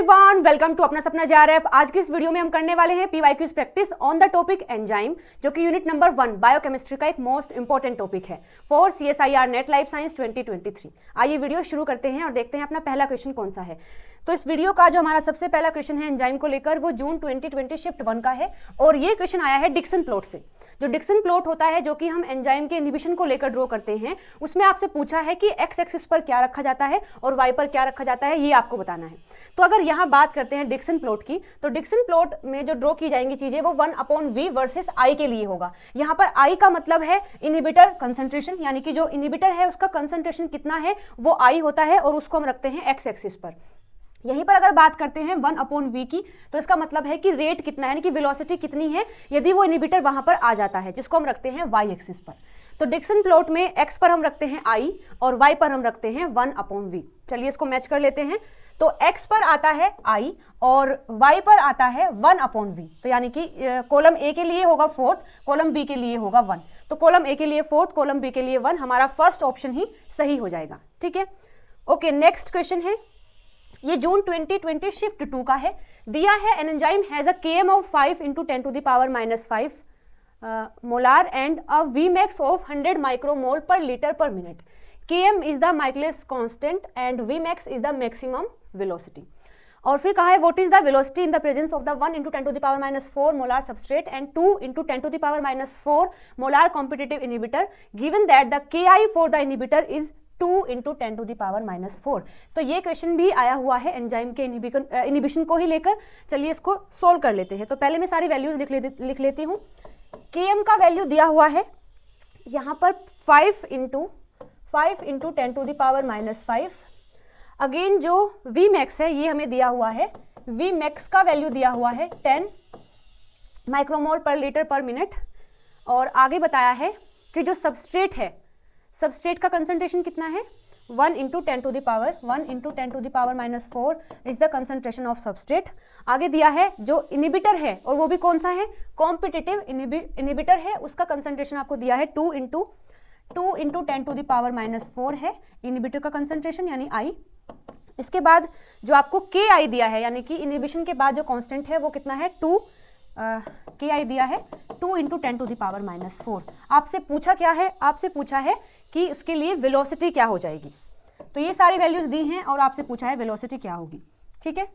Everyone, welcome to अपना सपना JRF. आज की इस वीडियो में हम करने वाले हैं PYQs practice on the topic enzyme, जो कि यूनिट नंबर 1 बायोकेमिस्ट्री का एक मोस्ट इंपॉर्टेंट टॉपिक है for CSIR net life science 2023। आइए वीडियो शुरू करते हैं और देखते हैं अपना पहला क्वेश्चन कौन सा है। तो इस वीडियो का जो हमारा सबसे पहला क्वेश्चन है एंजाइम को लेकर, वो जून 2020 शिफ्ट 1 का है और ये क्वेश्चन आया है डिक्सन प्लॉट से। जो डिक्सन प्लॉट होता है, जो कि हम एंजाइम के इनहिबिशन को लेकर ड्रॉ करते हैं, उसमें आपसे पूछा है कि एक्स एक्सिस पर क्या रखा जाता है और वाई पर क्या रखा जाता है, ये आपको बताना है। तो अगर यहाँ बात करते हैं डिक्सन प्लॉट की, तो डिक्सन प्लॉट में जो ड्रॉ की जाएंगी चीजें वो 1/v वर्सेस आई के लिए होगा। यहाँ पर आई का मतलब है इनहिबिटर कंसंट्रेशन, यानी कि जो इनहिबिटर है उसका कंसंट्रेशन कितना है वो आई होता है और उसको हम रखते हैं एक्स एक्सिस पर। यहीं पर अगर बात करते हैं 1/v की, तो इसका मतलब है कि रेट कितना है, यानी कि वेलोसिटी कितनी है यदि वो इनहिबिटर वहां पर आ जाता है, जिसको हम रखते हैं वाई एक्सिस पर। तो डिक्सन प्लॉट में एक्स पर हम रखते हैं आई और वाई पर हम रखते हैं 1/v। चलिए इसको मैच कर लेते हैं। तो एक्स पर आता है आई और वाई पर आता है 1/v। तो यानी कि कॉलम ए के लिए होगा 4, कॉलम बी के लिए होगा 1। तो कॉलम ए के लिए 4, कॉलम बी के लिए 1, हमारा फर्स्ट ऑप्शन ही सही हो जाएगा। ठीक है, ओके। नेक्स्ट क्वेश्चन है, ये जून 2020 शिफ्ट 2 का है। दिया है an enzyme has a km of 5 × 10⁻⁻5 molar and a Vmax of 100 micromole per litre per minute. km is the Michaelis constant and Vmax is the maximum velocity. और फिर कहा है what is the velocity in the presence of the 1 × 10⁻⁻4 molar substrate and 2 × 10⁻⁻4 molar competitive inhibitor given that the Ki for the inhibitor is 2 × 10⁻⁴। तो ये question भी आया हुआ है एंजाइम के इनहिबिशन को ही लेकर। चलिए इसको सोल्व कर लेते हैं। तो पहले मैं सारी वैल्यूज लिख लेती हूँ। Km का वैल्यू दिया हुआ है यहाँ पर 5 × 10⁻⁵। अगेन जो Vmax है ये हमें दिया हुआ है, Vmax का वैल्यू दिया हुआ है 10 micromole per litre per minute. और आगे बताया है कि जो सबस्ट्रेट है, सबस्ट्रेट का कंसंट्रेशन कितना है 1 × 10⁻⁴ is the concentration of substrate. आगे दिया है जो इनहिबिटर है, और वो भी कौन सा है, कॉम्पिटिटिव इनहिबिटर है, उसका कंसंट्रेशन आपको दिया है 2 × 10⁻⁴ है इनहिबिटर का कंसंट्रेशन, यानी आई। इसके बाद जो आपको Ki दिया है, यानी कि इनहिबिशन के बाद जो कांस्टेंट है वो कितना है 2, Ki दिया है 2 × 10⁻⁴। आपसे पूछा क्या है, आपसे पूछा है कि उसके लिए वेलोसिटी क्या हो जाएगी। तो ये सारी वैल्यूज दी हैं और आपसे पूछा है वेलोसिटी क्या होगी। ठीक है,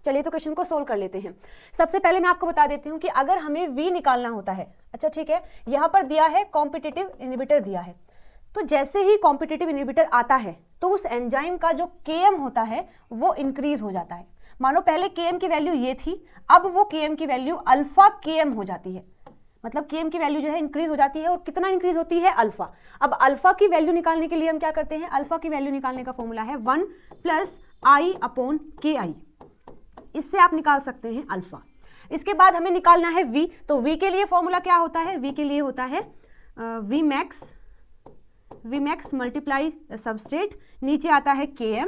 चलिए तो क्वेश्चन को सोल्व कर लेते हैं। सबसे पहले मैं आपको बता देती हूँ कि अगर हमें V निकालना होता है, अच्छा ठीक है, यहाँ पर दिया है कॉम्पिटिटिव इनहिबिटर दिया है, तो जैसे ही कॉम्पिटिटिव इनहिबिटर आता है तो उस एंजाइम का जो Km होता है वो इंक्रीज हो जाता है। मानो पहले Km की वैल्यू ये थी, अब वो Km की वैल्यू अल्फा Km हो जाती है। मतलब Km की वैल्यू जो है इंक्रीज हो जाती है, और कितना इंक्रीज होती है, अल्फा। अब अल्फा की वैल्यू निकालने के लिए हम क्या करते हैं, अल्फा की वैल्यू निकालने का फॉर्मूला है 1 + I/Ki। इससे आप निकाल सकते हैं अल्फा। इसके बाद हमें निकालना है V। तो V के लिए फॉर्मूला क्या होता है, V के लिए होता है Vmax मल्टीप्लाई सबस्ट्रेट, नीचे आता है Km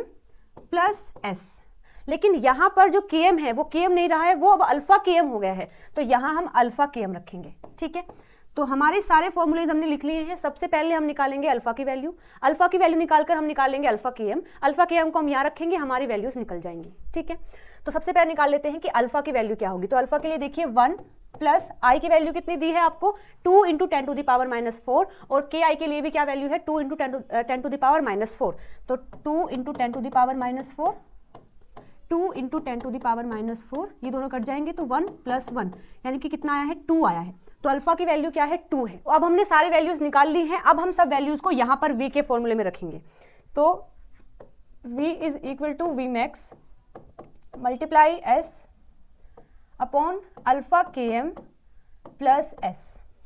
+ S। लेकिन यहाँ पर जो Km है वो Km नहीं रहा है, वो अब अल्फा Km हो गया है, तो यहाँ हम अल्फा Km रखेंगे। ठीक है, तो हमारे सारे फॉर्मूलेज हमने लिख लिए हैं। सबसे पहले हम निकालेंगे अल्फा की वैल्यू, अल्फा की वैल्यू निकालकर हम निकालेंगे अल्फा Km, अल्फा Km को हम यहाँ रखेंगे, हमारी वैल्यूज निकल जाएंगी। ठीक है, तो सबसे पहले निकाल लेते हैं कि अल्फा की वैल्यू क्या होगी। तो अल्फा के लिए देखिए 1 + I की वैल्यू कितनी दी है आपको 2 × 10⁻⁴, और Ki के लिए भी क्या वैल्यू है 2 × 10⁻⁴। तो 2 × 10⁻⁴, 2 × 10⁻⁴, ये दोनों कट जाएंगे तो 1 + 1, यानी कि कितना आया है 2 आया है। तो अल्फा की वैल्यू क्या है 2 है। अब हमने सारे वैल्यूज निकाल ली हैं। अब हम सब वैल्यूज को यहाँ पर V के फॉर्मूले में रखेंगे। तो V = Vmax multiply S upon alpha Km + S।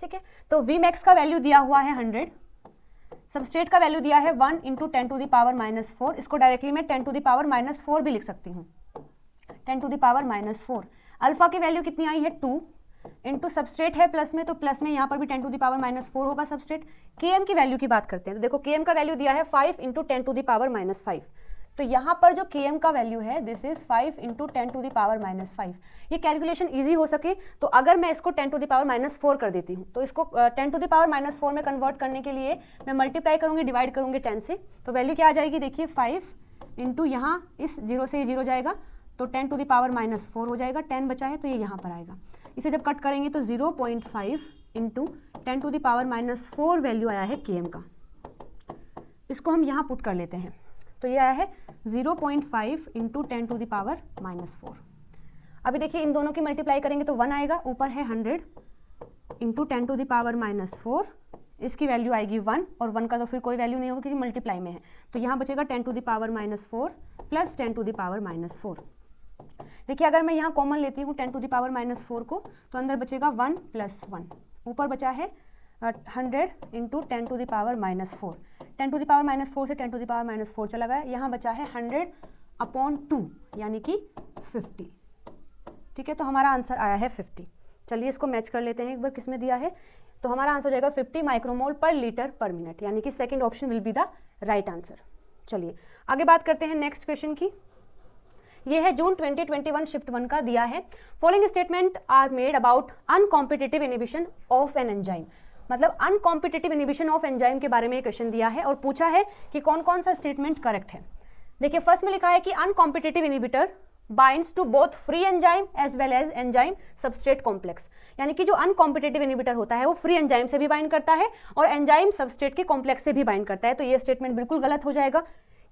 ठीक है, तो Vmax का वैल्यू दिया हुआ है 100, सबस्ट्रेट का वैल्यू दिया है 1 × 10⁻⁻4। इसको डायरेक्टली मैं 10⁻⁴ भी लिख सकती हूँ, 10⁻⁴। अल्फा की वैल्यू कितनी आई है 2 इंटू सबस्ट्रेट है प्लस में, तो प्लस में यहाँ पर भी 10⁻⁴ होगा सबस्ट्रेट। Km की वैल्यू की बात करते हैं, तो देखो Km का वैल्यू दिया है 5 × 10⁻⁵। तो यहाँ पर जो Km का वैल्यू है दिस इज 5 × 10⁻⁵। ये कैलकुलेशन इजी हो सके तो अगर मैं इसको 10⁻⁴ कर देती हूँ, तो इसको 10⁻⁴ में कन्वर्ट करने के लिए मैं मल्टीप्लाई करूँगी, डिवाइड करूँगी 10 से, तो वैल्यू क्या आ जाएगी, देखिए 5 इंटू यहाँ इस 0 से 0 जाएगा तो 10 टू द पावर -4 हो जाएगा, 10 बचा है तो ये यहाँ पर आएगा। इसे जब कट करेंगे तो 0.5 into 10 to the power -4 value आया है Km का। इसको हम यहाँ पुट कर लेते हैं, तो ये आया है 0.5 इंटू 10 टू द पावर -4। अभी देखिए इन दोनों की मल्टीप्लाई करेंगे तो 1 आएगा, ऊपर है 100 इंटू 10 टू द पावर -4, इसकी वैल्यू आएगी 1, और 1 का तो फिर कोई वैल्यू नहीं होगी क्योंकि मल्टीप्लाई में है, तो यहाँ बचेगा 10 to the power -4 plus 10 to the power -4। देखिए अगर मैं यहाँ कॉमन लेती हूँ 10 टू द पावर -4 को, तो अंदर बचेगा 1 प्लस 1, ऊपर बचा है 100 into 10 to the power -4। 10 to the power -4 से 10 टू द पावर -4 चला गया, यहाँ बचा है 100/2 यानी कि 50। ठीक है, तो हमारा आंसर आया है 50। चलिए इसको मैच कर लेते हैं एक बार किस में दिया है, तो हमारा आंसर हो जाएगा 50 micromole per litre per minute, यानी कि second option will be the right answer. चलिए आगे बात करते हैं नेक्स्ट क्वेश्चन की। ये है जून 2021 शिफ्ट 1 का दिया है। Following statement are made about uncompetitive inhibition of an enzyme. मतलब अनकॉम्पिटिटिव इनिबिशन ऑफ एंजाइम के बारे में क्वेश्चन दिया है और पूछा है कि कौन कौन सा स्टेटमेंट करेक्ट है। देखिए फर्स्ट में लिखा है कि uncompetitive inhibitor binds to both free enzyme as well as enzyme substrate complex, यानी कि जो अनकॉम्पिटिटिव इनिबिटर होता है वो फ्री एंजाइम से भी बाइंड करता है और एंजाइम सबस्ट्रेट के कॉम्प्लेक्स से भी बाइंड करता है। तो ये स्टेटमेंट बिल्कुल गलत हो जाएगा,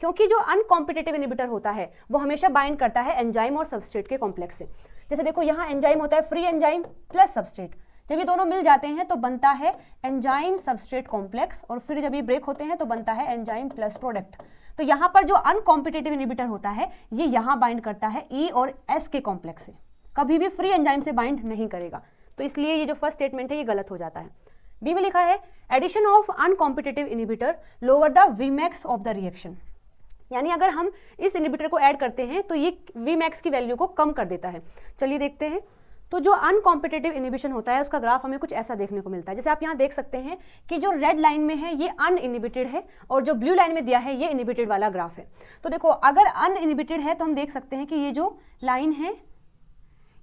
क्योंकि जो अनकॉम्पिटिटिव इनिबिटर होता है वो हमेशा बाइंड करता है एंजाइम और सबस्ट्रेट के कॉम्प्लेक्स से। जैसे देखो यहाँ एंजाइम होता है फ्री एंजाइम प्लस सबस्ट्रेट, जब ये दोनों मिल जाते हैं तो बनता है एंजाइम सबस्ट्रेट कॉम्प्लेक्स, और फिर जब ये ब्रेक होते हैं तो बनता है एंजाइम प्लस प्रोडक्ट। तो यहाँ पर जो अनकॉम्पिटिटिव इनिबिटर होता है ये यहाँ बाइंड करता है ई और एस के कॉम्प्लेक्स से, कभी भी फ्री एंजाइम से बाइंड नहीं करेगा। तो इसलिए ये जो फर्स्ट स्टेटमेंट है ये गलत हो जाता है। बी में लिखा है addition of uncompetitive inhibitor lower the Vmax of the reaction, यानी अगर हम इस इनिबिटर को ऐड करते हैं तो ये Vmax की वैल्यू को कम कर देता है। चलिए देखते हैं। तो जो अनकॉम्पिटिटिव इनिबिशन होता है उसका ग्राफ हमें कुछ ऐसा देखने को मिलता है। जैसे आप यहाँ देख सकते हैं कि जो रेड लाइन में है ये अनइनिबिटेड है और जो ब्लू लाइन में दिया है ये इनिबिटेड वाला ग्राफ है। तो देखो अगर अनइनिबिटेड है तो हम देख सकते हैं कि ये जो लाइन है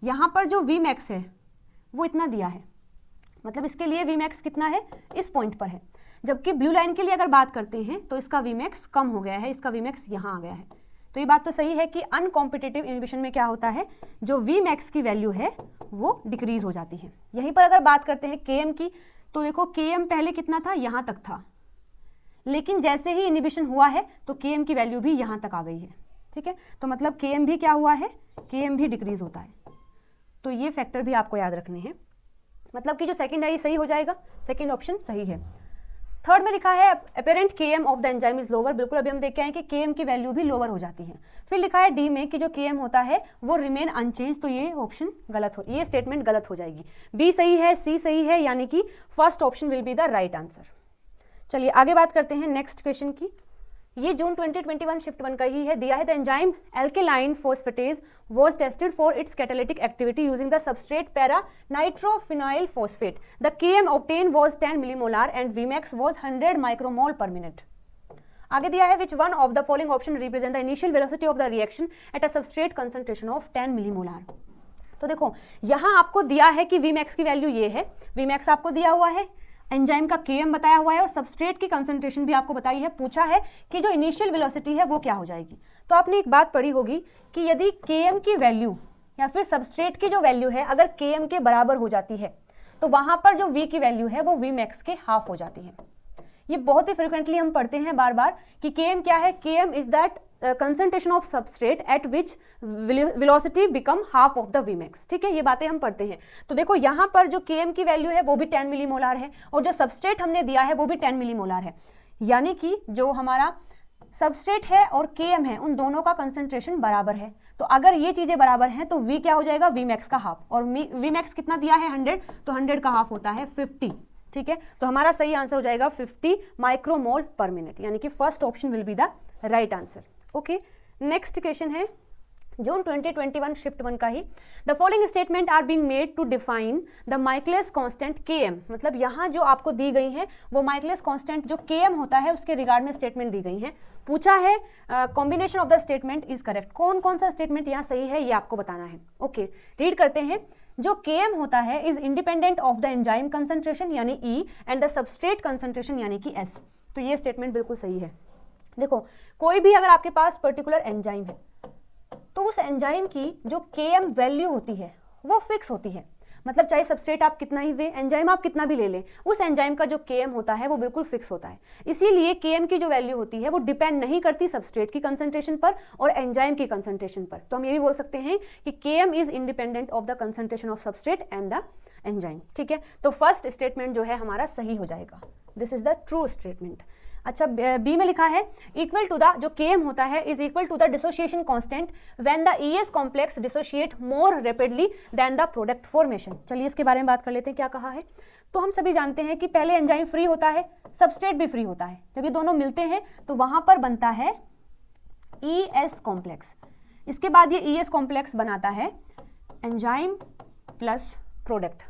यहाँ पर जो Vmax है वो इतना दिया है, मतलब इसके लिए Vmax कितना है, इस पॉइंट पर है। जबकि ब्लू लाइन के लिए अगर बात करते हैं तो इसका Vmax कम हो गया है, इसका Vmax यहाँ आ गया है। तो ये बात तो सही है कि अनकॉम्पिटिटिव इनिबिशन में क्या होता है, जो Vmax की वैल्यू है वो डिक्रीज हो जाती है। यहीं पर अगर बात करते हैं Km की, तो देखो Km पहले कितना था, यहाँ तक था, लेकिन जैसे ही इनिबिशन हुआ है तो Km की वैल्यू भी यहाँ तक आ गई है। ठीक है, तो मतलब Km भी क्या हुआ है, Km भी डिक्रीज होता है। तो ये फैक्टर भी आपको याद रखने हैं, मतलब कि जो सेकंड है ये सही हो जाएगा, सेकंड ऑप्शन सही है। थर्ड में लिखा है apparent Km of the enzyme is lower, बिल्कुल अभी हम देख के आए कि Km की वैल्यू भी लोअर हो जाती है। फिर लिखा है डी में कि जो Km होता है वो रिमेन अनचेंज, तो ये ऑप्शन गलत हो, ये स्टेटमेंट गलत हो जाएगी। बी सही है, सी सही है, यानी कि first option will be the right answer. चलिए आगे बात करते हैं नेक्स्ट क्वेश्चन की। ये जून 2021 शिफ्ट 1 का ही है। दिया है the enzyme alkaline phosphatase was tested for its catalytic activity using the substrate para nitrophenyl phosphate. The Km obtained was 10 millimolar and Vmax was 100 micromole पर मिनट। आगे दिया है विच one of the following option represent the initial velocity of the reaction at a substrate concentration of 10 millimolar. तो देखो यहाँ आपको दिया है कि Vmax की वैल्यू ये है, Vmax आपको दिया हुआ है, एंजाइम का Km बताया हुआ है और सबस्ट्रेट की कंसंट्रेशन भी आपको बताई है। पूछा है कि जो इनिशियल वेलोसिटी है वो क्या हो जाएगी। तो आपने एक बात पढ़ी होगी कि यदि Km की वैल्यू या फिर सबस्ट्रेट की जो वैल्यू है अगर Km के बराबर हो जाती है तो वहां पर जो V की वैल्यू है वो Vmax के हाफ हो जाती है। ये बहुत ही फ्रिक्वेंटली हम पढ़ते हैं बार बार कि Km क्या है, Km is that concentration of substrate eight which velocity become half of the Vmax। ठीक है, ये बातें हम पढ़ते हैं। तो देखो यहाँ पर जो Km की वैल्यू है वो भी 10 मिलीमोलर है और जो सबस्ट्रेट हमने दिया है वो भी 10 मिलीमोलर है, यानी कि जो हमारा सबस्ट्रेट है और Km है उन दोनों का कंसंट्रेशन बराबर है। तो अगर ये चीजें बराबर हैं तो V क्या हो जाएगा, Vmax का हाफ, और Vmax कितना दिया है 100, तो 100 का हाफ होता है 50। ठीक है, तो हमारा सही आंसर हो जाएगा 50 माइक्रोमोल पर मिनट, यानी कि first option will be the right answer. Okay, next question है जून 2021 शिफ्ट 1 का ही। The following statement are being made to define the Michaelis constant Km। मतलब यहाँ जो आपको दी गई है वो माइकलिस कांस्टेंट जो Km होता है उसके रिगार्ड में स्टेटमेंट दी गई है। पूछा है combination of the statement is correct, कौन कौन सा स्टेटमेंट यहाँ सही है ये आपको बताना है। ओके, रीड करते हैं। जो Km होता है is independent of the enzyme concentration यानी E and the substrate concentration यानी कि S। तो ये स्टेटमेंट बिल्कुल सही है। देखो कोई भी अगर आपके पास पर्टिकुलर एंजाइम है तो उस एंजाइम की जो Km वैल्यू होती है वो फिक्स होती है। मतलब चाहे सबस्ट्रेट आप कितना ही दें, एंजाइम आप कितना भी ले लें, उस एंजाइम का जो Km होता है वो बिल्कुल फिक्स होता है। इसीलिए Km की जो वैल्यू होती है वो डिपेंड नहीं करती सबस्ट्रेट की कंसंट्रेशन पर और एंजाइम की कंसंट्रेशन पर। तो हम ये भी बोल सकते हैं कि Km is independent of the concentration of substrate and the enzyme. ठीक है, तो फर्स्ट स्टेटमेंट जो है हमारा सही हो जाएगा, this is the true statement. अच्छा, बी में लिखा है इक्वल टू द, जो Km होता है is equal to the dissociation constant when the ES complex dissociate more rapidly than the product formation. चलिए इसके बारे में बात कर लेते हैं, क्या कहा है। तो हम सभी जानते हैं कि पहले एंजाइम फ्री होता है, सबस्ट्रेट भी फ्री होता है। जब ये दोनों मिलते हैं तो वहां पर बनता है ES कॉम्प्लेक्स। इसके बाद ये ES कॉम्प्लेक्स बनाता है एंजाइम प्लस प्रोडक्ट।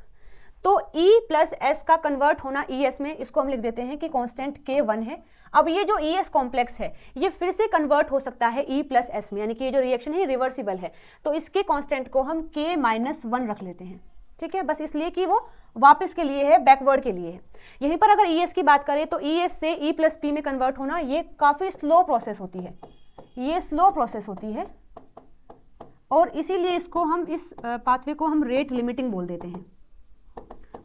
तो E प्लस S का कन्वर्ट होना ES में, इसको हम लिख देते हैं कि कांस्टेंट K1 है। अब ये जो ES कॉम्प्लेक्स है ये फिर से कन्वर्ट हो सकता है E प्लस S में, यानी कि ये जो रिएक्शन है रिवर्सिबल है। तो इसके कांस्टेंट को हम K-1 रख लेते हैं। ठीक है, बस इसलिए कि वो वापस के लिए है, बैकवर्ड के लिए है। यहीं पर अगर ES की बात करें तो ES से E प्लस P में कन्वर्ट होना ये काफ़ी स्लो प्रोसेस होती है, ये स्लो प्रोसेस होती है और इसीलिए इसको हम, इस पाथवे को हम रेट लिमिटिंग बोल देते हैं।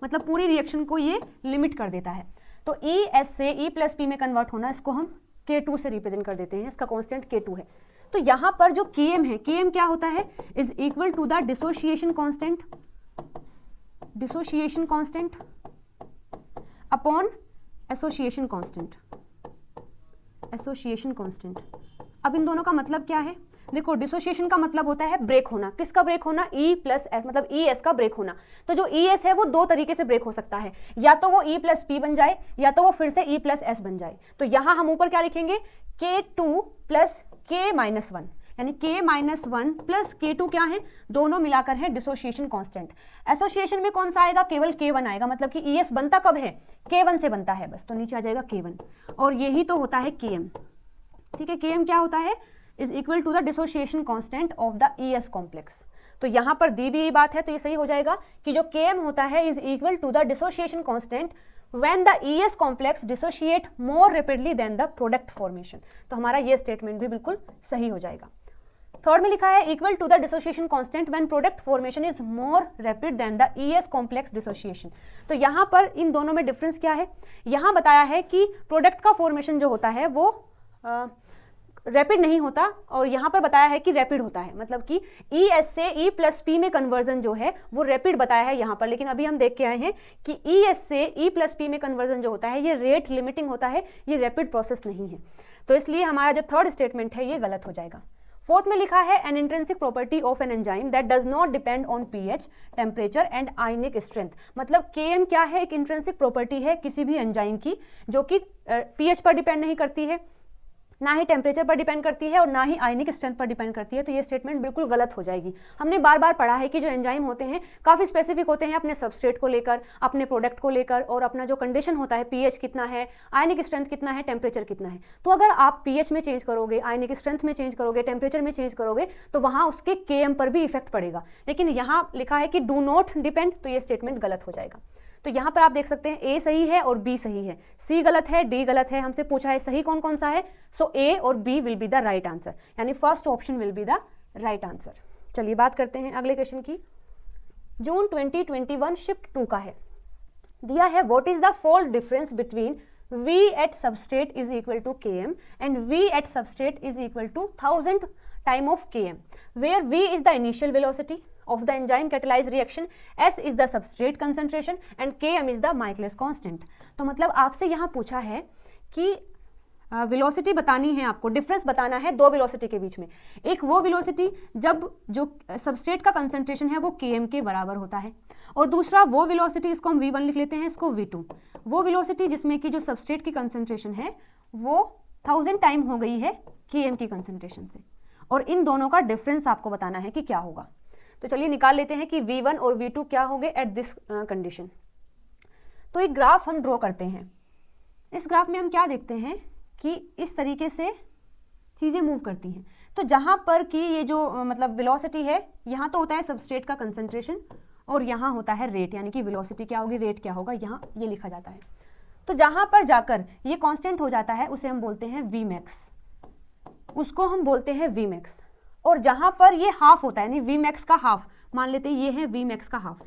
मतलब पूरी रिएक्शन को ये लिमिट कर देता है। तो ES से E प्लस P में कन्वर्ट होना, इसको हम K2 से रिप्रेजेंट कर देते हैं, इसका कांस्टेंट K2 है। तो यहाँ पर जो Km है, Km क्या होता है, is equal to the dissociation constant, dissociation constant upon association constant, association constant. अब इन दोनों का मतलब क्या है, देखो डिसोसिएशन का मतलब होता है ब्रेक होना। किसका ब्रेक होना, E प्लस S, मतलब ES का ब्रेक होना। तो जो ES है वो दो तरीके से ब्रेक हो सकता है, या तो वो E प्लस P बन जाए या तो वो फिर से E प्लस S बन जाए। तो यहां हम ऊपर क्या लिखेंगे, K2 प्लस K-1, यानी K-1 प्लस K2 क्या है, दोनों मिलाकर है डिसोसिएशन कांस्टेंट। एसोसिएशन में कौन सा आएगा, केवल K1 आएगा, मतलब कि ES बनता कब है, K1 से बनता है बस। तो नीचे आ जाएगा K1 और यही तो होता है Km। ठीक है, Km क्या होता है, is equal to the dissociation constant of the ES complex. तो यहां पर दी भी यही बात है, तो ये सही हो जाएगा कि जो Km होता है is equal to the dissociation constant when the ES complex dissociate more rapidly than the product formation. तो हमारा ये स्टेटमेंट भी बिल्कुल सही हो जाएगा। थर्ड में लिखा है equal to the dissociation constant when product formation is more rapid than the ES complex dissociation. तो यहाँ पर इन दोनों में डिफरेंस क्या है, यहाँ बताया है कि प्रोडक्ट का फॉर्मेशन जो होता है वो रैपिड नहीं होता और यहाँ पर बताया है कि रैपिड होता है, मतलब कि ES से E प्लस P में कन्वर्जन जो है वो रैपिड बताया है यहाँ पर। लेकिन अभी हम देख के आए हैं कि ES से E प्लस P में कन्वर्जन जो होता है ये रेट लिमिटिंग होता है, ये रैपिड प्रोसेस नहीं है। तो इसलिए हमारा जो थर्ड स्टेटमेंट है ये गलत हो जाएगा। फोर्थ में लिखा है N intrinsic property of an enzyme that does not depend on pH, temperature and ionic strength. मतलब Km क्या है, एक इंट्रिंसिक प्रॉपर्टी है किसी भी एंजाइम की जो कि pH पर डिपेंड नहीं करती है, ना ही टेम्परेचर पर डिपेंड करती है और ना ही आयनिक स्ट्रेंथ पर डिपेंड करती है। तो ये स्टेटमेंट बिल्कुल गलत हो जाएगी। हमने बार बार पढ़ा है कि जो एंजाइम होते हैं काफ़ी स्पेसिफिक होते हैं अपने सबस्ट्रेट को लेकर, अपने प्रोडक्ट को लेकर और अपना जो कंडीशन होता है pH कितना है, आयनिक स्ट्रेंथ कितना है, टेम्परेचर कितना है। तो अगर आप pH में चेंज करोगे, आयनिक स्ट्रेंथ में चेंज करोगे, टेम्परेचर में चेंज करोगे तो वहाँ उसके Km पर भी इफेक्ट पड़ेगा। लेकिन यहाँ लिखा है कि डू नॉट डिपेंड, तो ये स्टेटमेंट गलत हो जाएगा। तो यहाँ पर आप देख सकते हैं A सही है और B सही है, C गलत है, D गलत है। हमसे पूछा है सही कौन कौन सा है, सो A और B will be the right answer, यानी first option will be the right answer. चलिए बात करते हैं अगले क्वेश्चन की। जून 2021 शिफ्ट 2 का है, दिया है what is the fold difference between V at substrate is equal to Km and V at substrate is equal to 1000 time of Km, where V is the initial velocity of the enzyme catalyzed reaction, S is the substrate concentration and Km is the Michaelis constant। तो मतलब आपसे यहाँ पूछा है कि velocity बतानी है, आपको डिफरेंस बताना है दो वेलोसिटी के बीच में। एक वो वेलोसिटी जब जो सबस्ट्रेट का कंसंट्रेशन है वो Km के बराबर होता है, और दूसरा वो वेलोसिटी, इसको हम V1 लिख लेते हैं, इसको V2, वो वेलोसिटी जिसमें कि जो सबस्ट्रेट की कंसंट्रेशन है वो 1000 टाइम हो गई है Km की कंसंट्रेशन से, और इन दोनों का डिफरेंस आपको बताना है कि क्या होगा। तो चलिए निकाल लेते हैं कि V1 और V2 क्या होंगे एट दिस कंडीशन। तो एक ग्राफ हम ड्रॉ करते हैं। इस ग्राफ में हम क्या देखते हैं कि इस तरीके से चीज़ें मूव करती हैं। तो जहाँ पर कि ये जो मतलब वेलोसिटी है, यहाँ तो होता है सबस्ट्रेट का कंसंट्रेशन और यहाँ होता है रेट, यानी कि वेलोसिटी क्या होगी, रेट क्या होगा, यहाँ ये लिखा जाता है। तो जहाँ पर जाकर ये कांस्टेंट हो जाता है उसे हम बोलते हैं Vmax, उसको हम बोलते हैं Vmax। और जहां पर ये हाफ होता है यानी वी मैक्स का हाफ, मान लेते हैं ये है वी मैक्स का हाफ,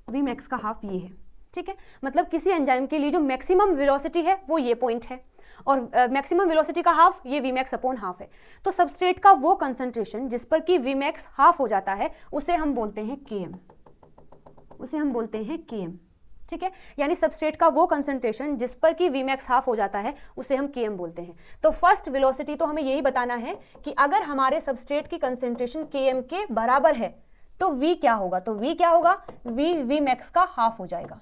वी मैक्स का हाफ ये है, ठीक है। मतलब किसी एंजाइम के लिए जो मैक्सिमम वेलोसिटी है वो ये पॉइंट है और मैक्सिमम वेलोसिटी का हाफ ये वी मैक्स अपॉन हाफ है। तो सबस्ट्रेट का वो कंसंट्रेशन जिस पर कि वी मैक्स हाफ हो जाता है उसे हम बोलते हैं Km, उसे हम बोलते हैं Km, ठीक है। यानी सबस्ट्रेट का वो कंसंट्रेशन जिस पर कि वी मैक्स हाफ हो जाता है उसे हम Km बोलते हैं। तो फर्स्ट वेलोसिटी तो हमें यही बताना है कि अगर हमारे सबस्ट्रेट की कंसंट्रेशन Km के बराबर है तो V क्या होगा, तो V क्या होगा, वी मैक्स का हाफ हो जाएगा,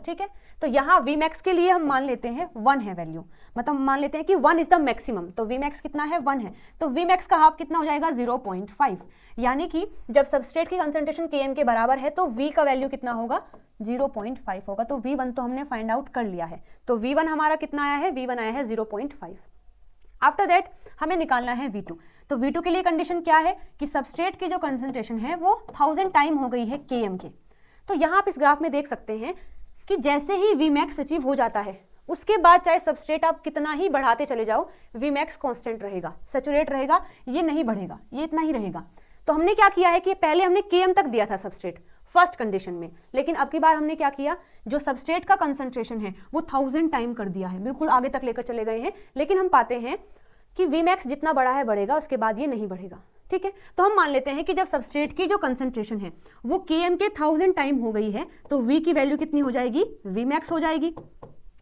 ठीक है। तो यहाँ वी मैक्स के लिए हम मान लेते हैं 1 है वैल्यू, मतलब मान लेते हैं कि 1 इज द मैक्सिमम, तो वी मैक्स कितना है 1 है, तो वी मैक्स का हाफ कितना हो जाएगा 0.5, यानी कि जब सबस्ट्रेट की कंसंट्रेशन Km के बराबर है तो V का वैल्यू कितना होगा 0.5 होगा। तो V1 तो हमने फाइंड आउट कर लिया है, तो V1 हमारा कितना आया है, V1 आया है 0.5। आफ्टर दैट हमें निकालना है V2, तो V2 के लिए कंडीशन क्या है कि सबस्ट्रेट की जो कंसंट्रेशन है वो 1000 टाइम हो गई है Km के। तो यहाँ आप इस ग्राफ में देख सकते हैं कि जैसे ही वी मैक्स अचीव हो जाता है उसके बाद चाहे सबस्ट्रेट आप कितना ही बढ़ाते चले जाओ वी मैक्स कॉन्स्टेंट रहेगा, सैचुरेट रहेगा, ये नहीं बढ़ेगा, ये इतना ही रहेगा। तो हमने क्या किया है कि पहले हमने Km तक दिया था सबस्ट्रेट फर्स्ट कंडीशन में, लेकिन अब की बार हमने क्या किया, जो सबस्ट्रेट का कंसंट्रेशन है वो 1000 टाइम कर दिया है, बिल्कुल आगे तक लेकर चले गए हैं, लेकिन हम पाते हैं कि वी मैक्स जितना बड़ा है बढ़ेगा, उसके बाद ये नहीं बढ़ेगा, ठीक है। तो हम मान लेते हैं कि जब सबस्ट्रेट की जो कंसंट्रेशन है वो Km के 1000 टाइम हो गई है तो V की वैल्यू कितनी हो जाएगी, V मैक्स हो जाएगी,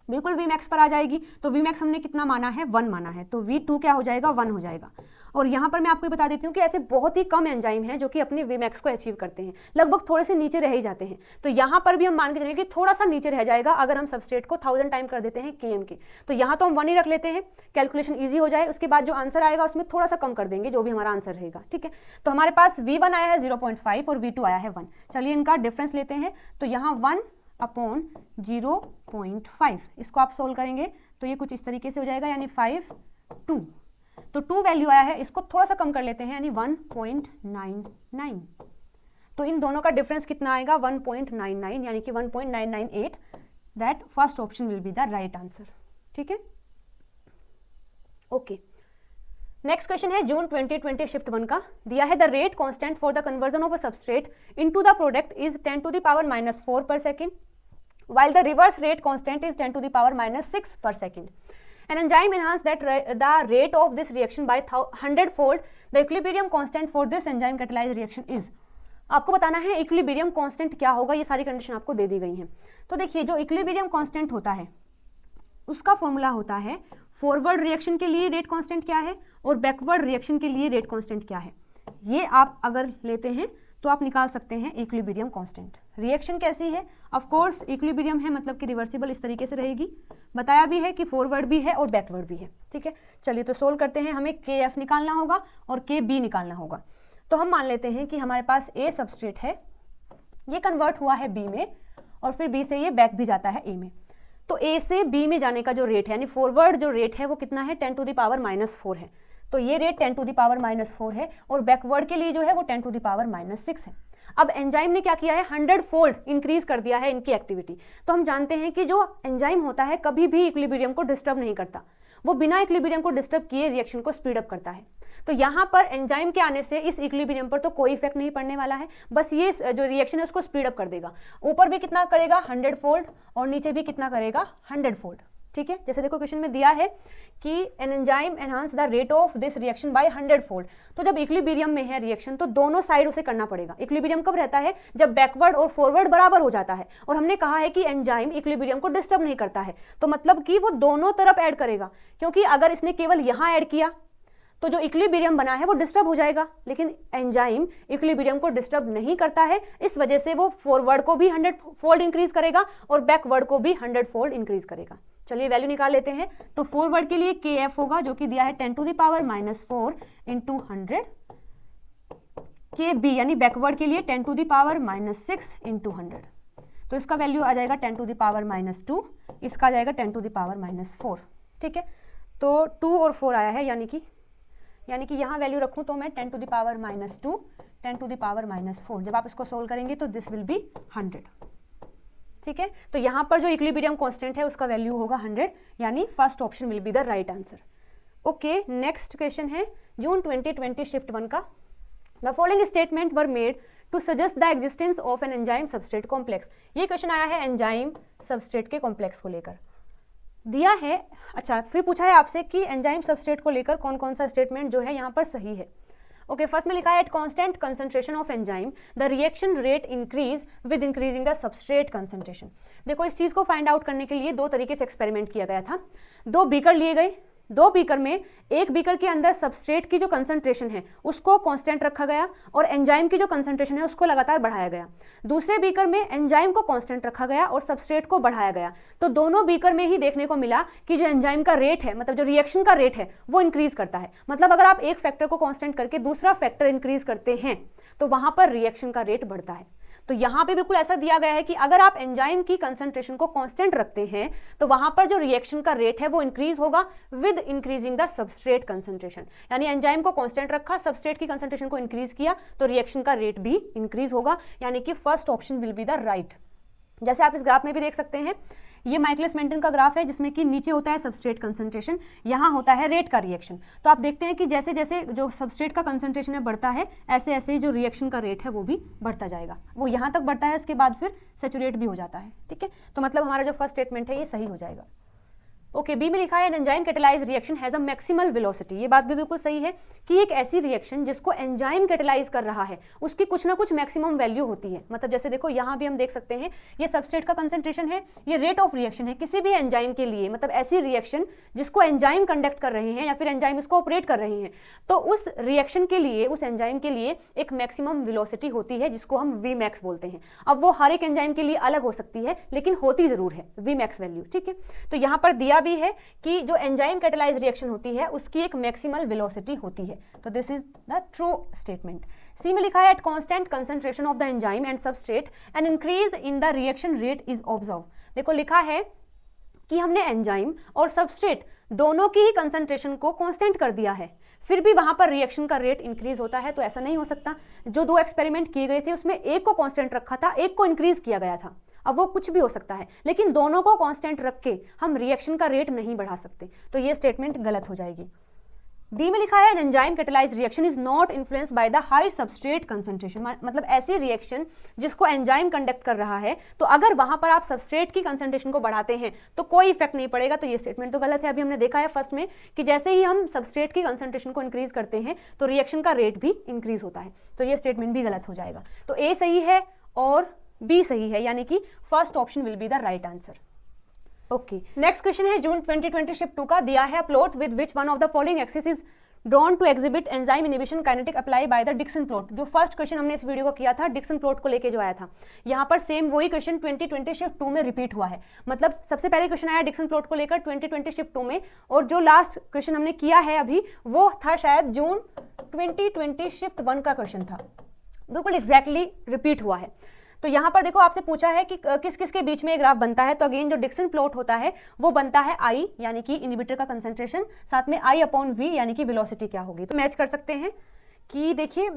बिल्कुल V मैक्स पर आ जाएगी। तो V मैक्स हमने कितना माना है 1 माना है, तो V2 क्या हो जाएगा 1 हो जाएगा। और यहाँ पर मैं आपको बता देती हूँ कि ऐसे बहुत ही कम एंजाइम हैं जो कि अपने V मैक्स को अचीव करते हैं, लगभग थोड़े से नीचे रह ही जाते हैं। तो यहाँ पर भी हम मान के चलेंगे कि थोड़ा सा नीचे रह जाएगा अगर हम सबस्ट्रेट को 1000 टाइम कर देते हैं Km के। तो यहाँ तो हम 1 ही रख लेते हैं, कैलकुलेशन ईजी हो जाए, उसके बाद जो आंसर आएगा उसमें थोड़ा सा कम कर देंगे जो भी हमारा आंसर रहेगा, ठीक है। तो हमारे पास V1 आया है 0.5 और V2 आया है 1। चलिए इनका डिफरेंस लेते हैं, तो यहाँ 1 अपॉन 0.5, इसको आप सोल्व करेंगे तो ये कुछ इस तरीके से हो जाएगा, यानी 5 2, तो 2 वैल्यू आया है, इसको थोड़ा सा कम कर लेते हैं यानी 1.99। तो इन दोनों का डिफरेंस कितना आएगा 1.99, यानी कि 1.998। That first option will be the right answer, ठीक है। ओके, नेक्स्ट क्वेश्चन है जून 2020 शिफ्ट 1 का, दिया है the rate constant for the conversion of a substrate into the product is 10⁻⁻4 per second, while the reverse rate constant is 10⁻⁻6 per second. An enzyme enhances the rate of this reaction by 100-fold. The equilibrium constant for this enzyme catalyzed reaction is. आपको बताना है equilibrium constant क्या होगा, ये सारी condition आपको दे दी गई हैं। तो देखिए जो इक्विलिब्रियम कांस्टेंट होता है उसका फॉर्मूला होता है फॉरवर्ड रिएक्शन के लिए रेट कांस्टेंट क्या है और बैकवर्ड रिएक्शन के लिए रेट कांस्टेंट क्या है, ये आप अगर लेते हैं तो आप निकाल सकते हैं इक्विलिब्रियम कांस्टेंट। रिएक्शन कैसी है, ऑफ कोर्स इक्विलिब्रियम है, मतलब कि रिवर्सिबल इस तरीके से रहेगी, बताया भी है कि फॉरवर्ड भी है और बैकवर्ड भी है, ठीक है। चलिए तो सोल्व करते हैं, हमें Kf निकालना होगा और Kb निकालना होगा। तो हम मान लेते हैं कि हमारे पास A सबस्ट्रेट है, ये कन्वर्ट हुआ है B में और फिर B से ये बैक भी जाता है A में। तो A से B में जाने का जो रेट है यानी फॉरवर्ड जो रेट है वो कितना है 10⁻⁻4 है, तो ये रेट 10⁻⁻4 है और बैकवर्ड के लिए जो है वो 10⁻⁻6 है। अब एंजाइम ने क्या किया है 100-फोल्ड इंक्रीज कर दिया है इनकी एक्टिविटी। तो हम जानते हैं कि जो एंजाइम होता है कभी भी इक्विलिब्रियम को डिस्टर्ब नहीं करता, वो बिना इक्विलिब्रियम को डिस्टर्ब किए रिएक्शन को स्पीड अप करता है। तो यहाँ पर एंजाइम के आने से इस इक्विलिब्रियम पर तो कोई इफेक्ट नहीं पड़ने वाला है, बस ये जो रिएक्शन है उसको स्पीड अप कर देगा। ऊपर भी कितना करेगा 100-फोल्ड और नीचे भी कितना करेगा 100-फोल्ड, ठीक है। जैसे देखो क्वेश्चन में दिया है कि an enzyme enhance the rate of this reaction by 100-फोल्ड। तो जब इक्विलिब्रियम में है रिएक्शन तो दोनों साइड उसे करना पड़ेगा। इक्विलिब्रियम कब रहता है जब बैकवर्ड और फॉरवर्ड बराबर हो जाता है, और हमने कहा है कि एंजाइम इक्विलिब्रियम को डिस्टर्ब नहीं करता है, तो मतलब कि वो दोनों तरफ ऐड करेगा, क्योंकि अगर इसने केवल यहाँ ऐड किया तो जो इक्विलिब्रियम बना है वो डिस्टर्ब हो जाएगा, लेकिन एंजाइम इक्विलिब्रियम को डिस्टर्ब नहीं करता है, इस वजह से वो फॉरवर्ड को भी 100-फोल्ड इंक्रीज करेगा और बैकवर्ड को भी 100-फोल्ड इंक्रीज करेगा। चलिए वैल्यू निकाल लेते हैं। तो फॉरवर्ड के लिए Kf होगा जो कि दिया है 10⁻⁻4 इंटू 100, Kb यानी बैकवर्ड के लिए 10⁻⁻6 इंटू 100, तो इसका वैल्यू आ जाएगा 10⁻⁻2, इसका आ जाएगा 10⁻⁻4, ठीक है। तो 2 और 4 आया है, यानी कि यहाँ वैल्यू रखूँ तो मैं 10⁻⁻2 10⁻⁻4, जब आप इसको सोल्व करेंगे तो दिस विल बी 100, ठीक है। तो यहाँ पर जो इक्विलिब्रियम कांस्टेंट है उसका वैल्यू होगा 100, यानी first option will be the right answer. Okay, next question है जून 2020 शिफ्ट 1 का। The following statement were made to suggest the existence of an enzyme substrate complex. ये क्वेश्चन आया है एंजाइम सबस्ट्रेट के कॉम्प्लेक्स को लेकर दिया है। अच्छा, फिर पूछा है आपसे कि एंजाइम सबस्ट्रेट को लेकर कौन कौन सा स्टेटमेंट जो है यहाँ पर सही है। ओके, फर्स्ट में लिखा है at constant concentration of enzyme the reaction rate increase with increasing the substrate concentration. देखो, इस चीज को फाइंड आउट करने के लिए दो तरीके से एक्सपेरिमेंट किया गया था। दो बीकर लिए गए, दो बीकर में एक बीकर के अंदर सबस्ट्रेट की जो कंसंट्रेशन है उसको कांस्टेंट रखा गया और एंजाइम की जो कंसंट्रेशन है उसको लगातार बढ़ाया गया। दूसरे बीकर में एंजाइम को कांस्टेंट रखा गया और सबस्ट्रेट को बढ़ाया गया। तो दोनों बीकर में ही देखने को मिला कि जो एंजाइम का रेट है, मतलब जो रिएक्शन का रेट है, वो इंक्रीज करता है। मतलब अगर आप एक फैक्टर को कांस्टेंट करके दूसरा फैक्टर इंक्रीज करते हैं तो वहां पर रिएक्शन का रेट बढ़ता है। तो यहां पे बिल्कुल ऐसा दिया गया है कि अगर आप एंजाइम की कंसंट्रेशन को कांस्टेंट रखते हैं तो वहां पर जो रिएक्शन का रेट है वो इंक्रीज होगा with increasing the substrate concentration. यानी एंजाइम को कांस्टेंट रखा, सबस्ट्रेट की कंसंट्रेशन को इंक्रीज किया तो रिएक्शन का रेट भी इंक्रीज होगा। यानी कि first option will be the right. जैसे आप इस ग्राफ में भी देख सकते हैं, ये माइकलिस मेंटन का ग्राफ है जिसमें कि नीचे होता है सबस्ट्रेट कंसंट्रेशन, यहाँ होता है रेट का रिएक्शन। तो आप देखते हैं कि जैसे जैसे जो सबस्ट्रेट का कंसंट्रेशन है बढ़ता है, ऐसे ऐसे जो रिएक्शन का रेट है वो भी बढ़ता जाएगा। वो यहाँ तक बढ़ता है, उसके बाद फिर सैचुरेट भी हो जाता है। ठीक है, तो मतलब हमारा जो फर्स्ट स्टेटमेंट है ये सही हो जाएगा। ओके, बी में लिखा है enzyme catalyse reaction has a maximal velocity. ये बात भी बिल्कुल सही है कि एक ऐसी रिएक्शन जिसको एंजाइम कैटेलाइज कर रहा है उसकी कुछ ना कुछ मैक्सिमम वैल्यू होती है। मतलब जैसे देखो यहाँ भी हम देख सकते हैं ये सबस्ट्रेट का कंसंट्रेशन है, ये रेट ऑफ रिएक्शन है किसी भी एंजाइम के लिए। मतलब ऐसी रिएक्शन जिसको एंजाइम कंडक्ट कर रहे हैं या फिर एंजाइम इसको ऑपरेट कर रहे हैं, तो उस रिएक्शन के लिए, उस एंजाइम के लिए एक मैक्सिमम वेलोसिटी होती है जिसको हम वी मैक्स बोलते हैं। अब वो हर एक एंजाइम के लिए अलग हो सकती है लेकिन होती जरूर है वी मैक्स वैल्यू। ठीक है, तो यहाँ पर दिया भी है कि जो एंजाइम कैटेलाइज रिएक्शन होती है उसकी एक मैक्सिमल वेलोसिटी होती है। तो this is the true statement. C में लिखा है at constant concentration of the enzyme and substrate an increase in the reaction rate is observe. देखो लिखा है कि हमने एंजाइम और सबस्ट्रेट दोनों की ही कंसंट्रेशन को कांस्टेंट कर दिया है, फिर भी वहां पर रिएक्शन का रेट इंक्रीज होता है। तो ऐसा नहीं हो सकता। जो दो एक्सपेरिमेंट किए गए थे उसमें एक को कांस्टेंट रखा था, एक को इंक्रीज किया गया था। अब वो कुछ भी हो सकता है, लेकिन दोनों को कांस्टेंट रख के हम रिएक्शन का रेट नहीं बढ़ा सकते। तो ये स्टेटमेंट गलत हो जाएगी। डी में लिखा है enzyme catalysed reaction is not influenced by the high substrate concentration. मतलब ऐसी रिएक्शन जिसको एंजाइम कंडक्ट कर रहा है, तो अगर वहां पर आप सबस्ट्रेट की कंसंट्रेशन को बढ़ाते हैं तो कोई इफेक्ट नहीं पड़ेगा। तो ये स्टेटमेंट तो गलत है। अभी हमने देखा है फर्स्ट में कि जैसे ही हम सबस्ट्रेट की कंसंट्रेशन को इंक्रीज करते हैं तो रिएक्शन का रेट भी इंक्रीज होता है। तो ये स्टेटमेंट भी गलत हो जाएगा। तो ए सही है और बी सही है, यानी कि first option will be the right answer. Okay, next question है जून 2020 शिफ्ट 2 का। दिया है plot with which one of the following axis is drawn to exhibit enzyme inhibition kinetic apply by the Dixon plot. जो first question हमने इस video को किया था डिक्सन प्लॉट को लेके जो आया था, यहाँ पर सेम वही क्वेश्चन 2020 शिफ्ट 2 में रिपीट हुआ है। मतलब सबसे पहले क्वेश्चन आया डिक्सन प्लॉट को लेकर 2020 शिफ्ट 2 में, और जो लास्ट क्वेश्चन हमने किया है अभी वो था शायद जून 2020 शिफ्ट 1 का क्वेश्चन था। बिल्कुल एग्जैक्टली रिपीट हुआ है। तो यहाँ पर देखो आपसे पूछा है कि किस किस के बीच में ग्राफ बनता है। तो अगेन जो डिक्सन प्लॉट होता है वो बनता है आई, यानी कि इनहिबिटर का कंसंट्रेशन, साथ में आई अपॉन वी यानी कि वेलोसिटी क्या होगी। तो मैच कर सकते हैं कि देखिए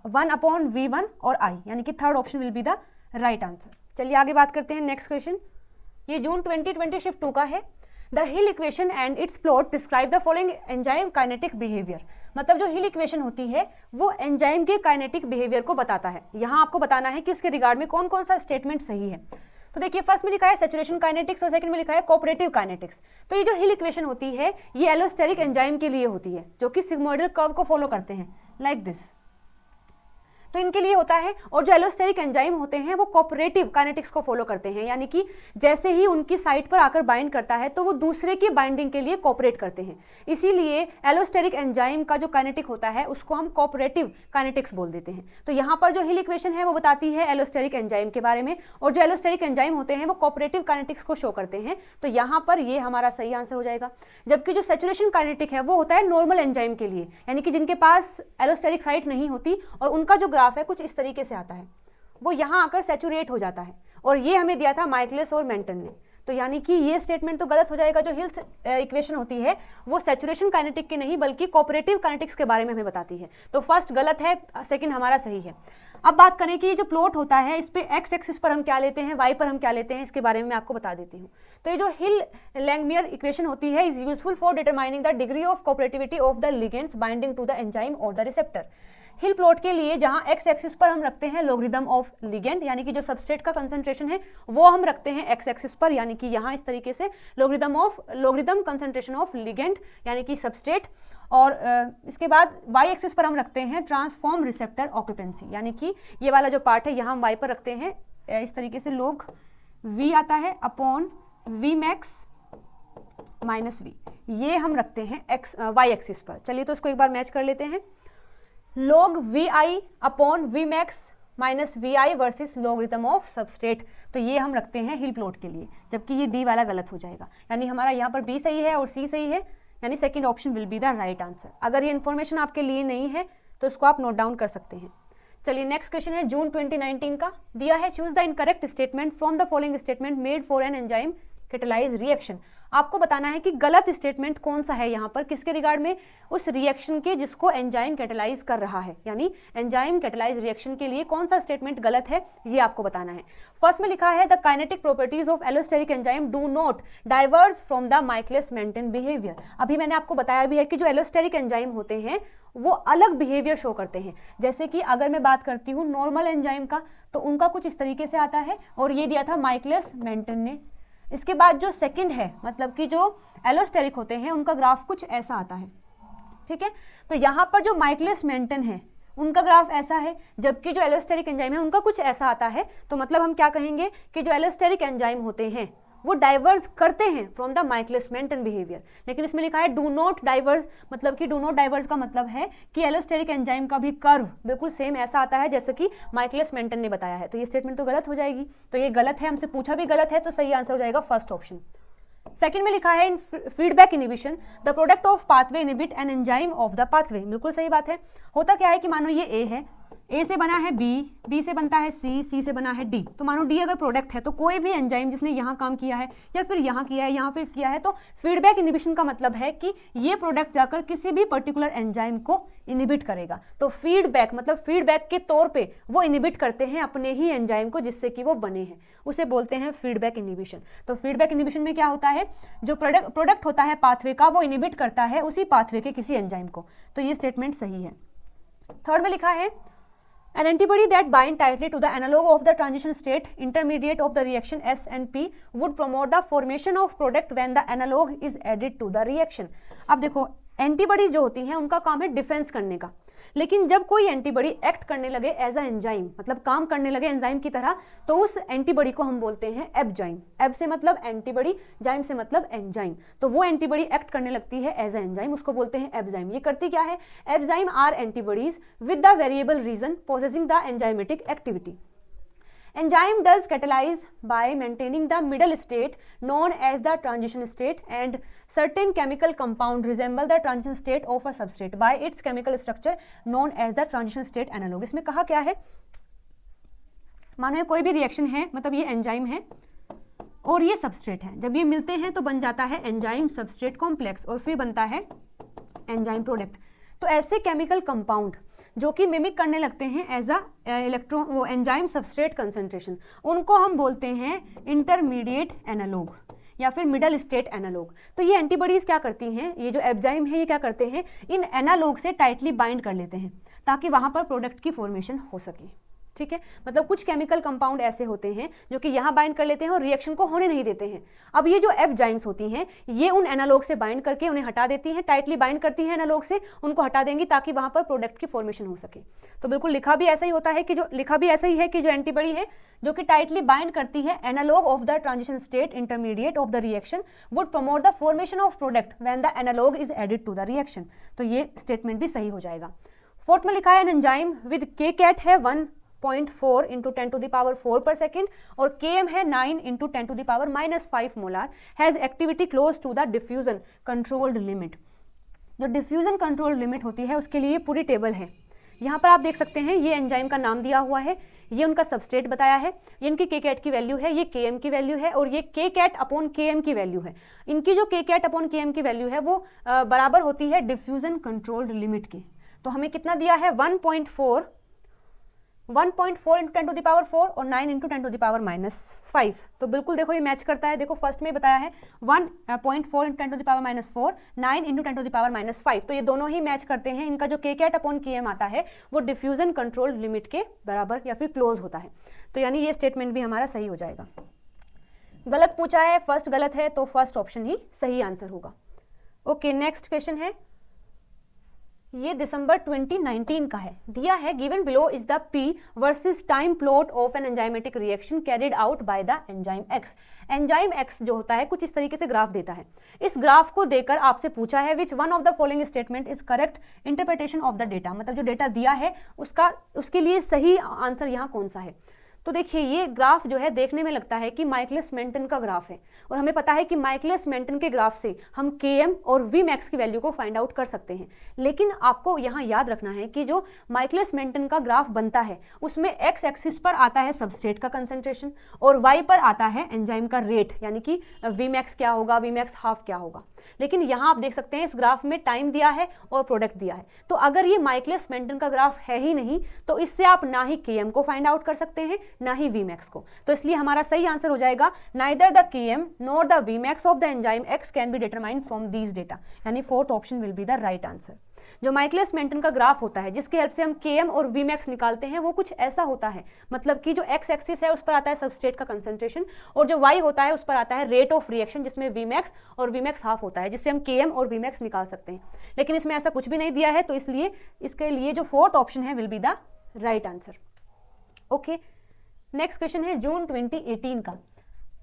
1 अपॉन V1 और आई, यानी कि third option will be the right answer. चलिए आगे बात करते हैं। नेक्स्ट क्वेश्चन ये जून 2020 शिफ्ट 2 का है। The hill equation and it's plot describe the following enzyme kinetic behaviour. मतलब जो हिल इक्वेशन होती है वो एंजाइम के काइनेटिक बिहेवियर को बताता है। यहाँ आपको बताना है कि उसके रिगार्ड में कौन कौन सा स्टेटमेंट सही है। तो देखिए फर्स्ट में लिखा है सैचुरेशन काइनेटिक्स और सेकंड में लिखा है कोऑपरेटिव काइनेटिक्स। तो ये जो हिल इक्वेशन होती है ये एलोस्टेरिक एंजाइम के लिए होती है जो कि सिग्मोइडल कर्व को फॉलो करते हैं लाइक दिस। तो इनके लिए होता है। और जो एलोस्टेरिक एंजाइम होते हैं वो कोऑपरेटिव काइनेटिक्स को फॉलो करते हैं, यानी कि जैसे ही उनकी साइट पर आकर बाइंड करता है तो वो दूसरे की बाइंडिंग के लिए कोऑपरेट करते हैं। इसीलिए एलोस्टेरिक एंजाइम का जो काइनेटिक होता है उसको हम कोऑपरेटिव काइनेटिक्स बोल देते हैं। तो यहाँ पर जो हिल इक्वेशन है वो बताती है एलोस्टेरिक एंजाइम के बारे में, और जो एलोस्टेरिक एंजाइम होते हैं वो कोऑपरेटिव काइनेटिक्स को शो करते हैं। तो यहाँ पर ये हमारा सही आंसर हो जाएगा। जबकि जो सैचुरेशन काइनेटिक है वो होता है नॉर्मल एंजाइम के लिए, यानी कि जिनके पास एलोस्टेरिक साइट नहीं होती और उनका जो ग्राफ है कुछ इस तरीके से आता है, वो यहां आकर सैचुरेट हो जाता है। और ये हमें दिया था माइकलिस और मेंटन ने। तो यानी कि ये स्टेटमेंट तो गलत हो जाएगा। जो हिल इक्वेशन होती है वो सैचुरेशन काइनेटिक की नहीं बल्कि कोऑपरेटिव काइनेटिक्स के बारे में हमें बताती है। तो फर्स्ट गलत है, सेकंड हमारा सही है। अब बात करें कि ये जो प्लॉट होता है इस पे एक्स एक्सिस पर हम क्या लेते हैं, वाई पर हम क्या लेते हैं, इसके बारे में मैं आपको बता देती हूँ। तो ये जो हिल लैंगमियर इक्वेशन होती है is useful for determining the degree of cooperativity of the ligands binding to the enzyme और द रिसेप्टर। हिल प्लॉट के लिए जहां एक्स एक्सिस पर हम रखते हैं लॉगरिथम ऑफ लिगेंड, यानी कि जो सबस्ट्रेट का कंसंट्रेशन है वो हम रखते हैं एक्स एक्सिस पर, यानी कि यहाँ इस तरीके से लॉगरिथम कंसंट्रेशन ऑफ लिगेंड यानी कि सबस्ट्रेट, और इसके बाद वाई एक्सिस पर हम रखते हैं ट्रांसफॉर्म रिसेप्टर ऑक्यूपेंसी, यानी कि ये वाला जो पार्ट है यहाँ हम वाई पर रखते हैं इस तरीके से log v आता है upon V max minus V, ये हम रखते हैं एक्स वाई एक्सिस पर। चलिए तो इसको एक बार मैच कर लेते हैं। log vi upon V max minus V I versus logarithm of substrate, तो ये हम रखते हैं हिल प्लॉट के लिए, जबकि ये डी वाला गलत हो जाएगा। यानी हमारा यहाँ पर बी सही है और सी सही है, यानी second option will be the right answer. अगर ये इन्फॉर्मेशन आपके लिए नहीं है तो इसको आप नोट डाउन कर सकते हैं। चलिए नेक्स्ट क्वेश्चन है जून 2019 का, दिया है choose the incorrect statement from the following statement made for an enzyme catalyse reaction. आपको बताना है कि गलत स्टेटमेंट कौन सा है यहाँ पर, किसके रिगार्ड में, उस रिएक्शन के जिसको एंजाइम कैटेलाइज कर रहा है, यानी एंजाइम कैटेलाइज रिएक्शन के लिए कौन सा स्टेटमेंट गलत है ये आपको बताना है। फर्स्ट में लिखा है the kinetic properties of allosteric enzyme do not diverge from the Michaelis Menten behaviour. अभी मैंने आपको बताया भी है कि जो एलोस्टेरिक एंजाइम होते हैं वो अलग बिहेवियर शो करते हैं। जैसे कि अगर मैं बात करती हूँ नॉर्मल एंजाइम का तो उनका कुछ इस तरीके से आता है, और ये दिया था माइकलिस मेंटेन ने। इसके बाद जो सेकंड है मतलब कि जो एलोस्टेरिक होते हैं उनका ग्राफ कुछ ऐसा आता है, ठीक है। तो यहाँ पर जो माइकलिस मेंटेन है उनका ग्राफ ऐसा है, जबकि जो एलोस्टेरिक एंजाइम है उनका कुछ ऐसा आता है। तो मतलब हम क्या कहेंगे कि जो एलोस्टेरिक एंजाइम होते हैं वो डाइवर्स करते हैं from the Michaelis Menten behaviour, लेकिन इसमें लिखा है डू नॉट डाइवर्स, मतलब कि डू नॉट डाइवर्स का मतलब है कि एलोस्टेरिक एंजाइम का भी कर्व बिल्कुल सेम ऐसा आता है जैसे कि माइकलिस मेंटेन ने बताया है। तो ये स्टेटमेंट तो गलत हो जाएगी, तो ये गलत है, हमसे पूछा भी गलत है, तो सही आंसर हो जाएगा फर्स्ट ऑप्शन। सेकंड में लिखा है in feedback inhibition the product of pathway inhibit an enzyme of the pathway. बिल्कुल सही बात है। होता क्या है कि मानो ये ए है, ए से बना है बी, बी से बनता है सी, सी से बना है डी। तो मानो डी अगर प्रोडक्ट है तो कोई भी एंजाइम जिसने यहाँ काम किया है या फिर यहाँ किया है, यहाँ फिर किया है, तो फीडबैक इनिबिशन का मतलब है कि ये प्रोडक्ट जाकर किसी भी पर्टिकुलर एंजाइम को इनिबिट करेगा। तो फीडबैक मतलब फीडबैक के तौर पे वो इनिबिट करते हैं अपने ही एंजाइम को जिससे कि वो बने हैं, उसे बोलते हैं फीडबैक इनिबिशन। तो फीडबैक इनिबिशन में क्या होता है, जो प्रोडक्ट होता है पाथवे का वो इनिबिट करता है उसी पाथवे के किसी एंजाइम को। तो ये स्टेटमेंट सही है। थर्ड में लिखा है an antibody that bind tightly to the analog of the transition state intermediate of the reaction S and P would promote the formation of product when the analog is added to the reaction। अब देखो antibody जो होती हैं उनका काम है defence करने का, लेकिन जब कोई एंटीबॉडी एक्ट करने लगे एज अ एंजाइम, मतलब काम करने लगे एंजाइम की तरह, तो उस एंटीबॉडी को हम बोलते हैं एबजाइम। एब से मतलब एंटीबॉडी, जाइम से मतलब एंजाइम। तो वो एंटीबॉडी एक्ट करने लगती है एज अ एंजाइम, उसको बोलते हैं एबजाइम। ये करती क्या है, abzyme are antibodies with the variable region possessing the enzymatic activity. Enzyme does catalyze by maintaining the middle state known as the transition state, and certain chemical compound resemble the transition state of a substrate by its chemical structure known as the transition state analog। इसमें कहा क्या है, मानो ये कोई भी reaction है, मतलब ये एंजाइम है और ये सबस्ट्रेट है, जब ये मिलते हैं तो बन जाता है एंजाइम सबस्ट्रेट कॉम्प्लेक्स और फिर बनता है एंजाइम प्रोडक्ट। तो ऐसे केमिकल कंपाउंड जो कि मिमिक करने लगते हैं एज अ इलेक्ट्रॉन वो एंजाइम सबस्ट्रेट कंसंट्रेशन, उनको हम बोलते हैं इंटरमीडिएट एनालॉग या फिर मिडल स्टेट एनालॉग। तो ये एंटीबॉडीज क्या करती हैं, ये जो एबजाइम है ये क्या करते हैं, इन एनालॉग से टाइटली बाइंड कर लेते हैं ताकि वहां पर प्रोडक्ट की फॉर्मेशन हो सके। ठीक है, मतलब कुछ केमिकल कंपाउंड ऐसे होते हैं जो कि यहाँ बाइंड कर लेते हैं और रिएक्शन को होने नहीं देते हैं। अब ये जो एबजाइम्स होती हैं ये उन एनालॉग से बाइंड करके उन्हें हटा देती हैं, टाइटली बाइंड करती हैं एनालॉग से, उनको हटा देंगी ताकि वहाँ पर प्रोडक्ट की फॉर्मेशन हो सके। तो बिल्कुल लिखा भी ऐसा ही होता है कि जो लिखा भी ऐसा ही है कि जो एंटीबॉडी है जो कि टाइटली बाइंड करती है analogue of the transition state intermediate of the reaction would promote the formation of product when the analogue is added to the reaction. तो ये स्टेटमेंट भी सही हो जाएगा। फोर्थ में लिखा है एन एंजाइम विद के कैट है 1.4 इंटू 10 टू द पावर 4 पर सेकेंड और Km है 9 into 10 to the power -5 molar, has activity close to the diffusion controlled limit. जो डिफ्यूजन कंट्रोल्ड लिमिट होती है उसके लिए पूरी टेबल है यहाँ पर आप देख सकते हैं ये एंजाइम का नाम दिया हुआ है, ये उनका सबस्ट्रेट बताया है, ये इनकी के कैट की वैल्यू है, ये के एम की वैल्यू है और ये के कैट अपॉन के एम की वैल्यू है। इनकी जो के कैट अपॉन के एम की वैल्यू है वो बराबर होती है डिफ्यूजन कंट्रोल्ड लिमिट की। तो हमें कितना दिया है 1.4 इंटू 10 टू द पावर 4 और 9 इंटू 10 टू द पावर -5। तो बिल्कुल देखो ये मैच करता है। देखो फर्स्ट में बताया है 1.4 into 10 to the power -4, 9 into 10 to the power -5। तो ये दोनों ही मैच करते हैं। इनका जो के कैट अपॉन के एम आता है वो डिफ्यूजन कंट्रोल लिमिट के बराबर या फिर क्लोज होता है। तो यानी ये स्टेटमेंट भी हमारा सही हो जाएगा। गलत पूछा है, फर्स्ट गलत है तो फर्स्ट ऑप्शन ही सही आंसर होगा। ओके, नेक्स्ट क्वेश्चन है, ये दिसंबर 2019 का है। दिया है given below is the P versus time plot of an enzymatic reaction carried out by the enzyme X. Enzyme X जो होता है कुछ इस तरीके से ग्राफ देता है। इस ग्राफ को देकर आपसे पूछा है विच one of the following statement is correct interpretation of the data. मतलब जो डेटा दिया है उसके लिए सही आंसर यहाँ कौन सा है। तो देखिए ये ग्राफ जो है देखने में लगता है कि माइकलिस मेंटन का ग्राफ है और हमें पता है कि माइकलिस मेंटन के ग्राफ से हम Km और Vmax की वैल्यू को फाइंड आउट कर सकते हैं। लेकिन आपको यहाँ याद रखना है कि जो माइकलिस मेंटन का ग्राफ बनता है उसमें एक्स एक्सिस पर आता है सबस्ट्रेट का कंसंट्रेशन और वाई पर आता है एंजाइम का रेट, यानी कि Vmax क्या होगा, Vmax हाफ क्या होगा। लेकिन यहाँ आप देख सकते हैं इस ग्राफ में टाइम दिया है और प्रोडक्ट दिया है। तो अगर ये माइकलिस मेंटन का ग्राफ है ही नहीं तो इससे आप ना ही Km को फाइंड आउट कर सकते हैं ना ही Vmax को। तो इसलिए हमारा सही आंसर हो जाएगा neither the Km nor the Vmax of the enzyme X can be determined from these data, यानी fourth option will be the right answer. जो माइकलिस मेंटन का ग्राफ होता है जिसकी हेल्प से हम Km और Vmax निकालते हैं वो कुछ ऐसा होता है, मतलब कि जो एक्स एक्सिस है उस पर आता है सबस्ट्रेट का कंसंट्रेशन और जो वाई होता है उस पर आता है रेट ऑफ रिएक्शन जिसमें Vmax और Vmax हाफ होता है, जिससे हम Km और Vmax निकाल सकते हैं। लेकिन इसमें ऐसा कुछ भी नहीं दिया है तो इसलिए इसके लिए जो फोर्थ ऑप्शन है will be the right answer. Okay, next question है जून 2018 का।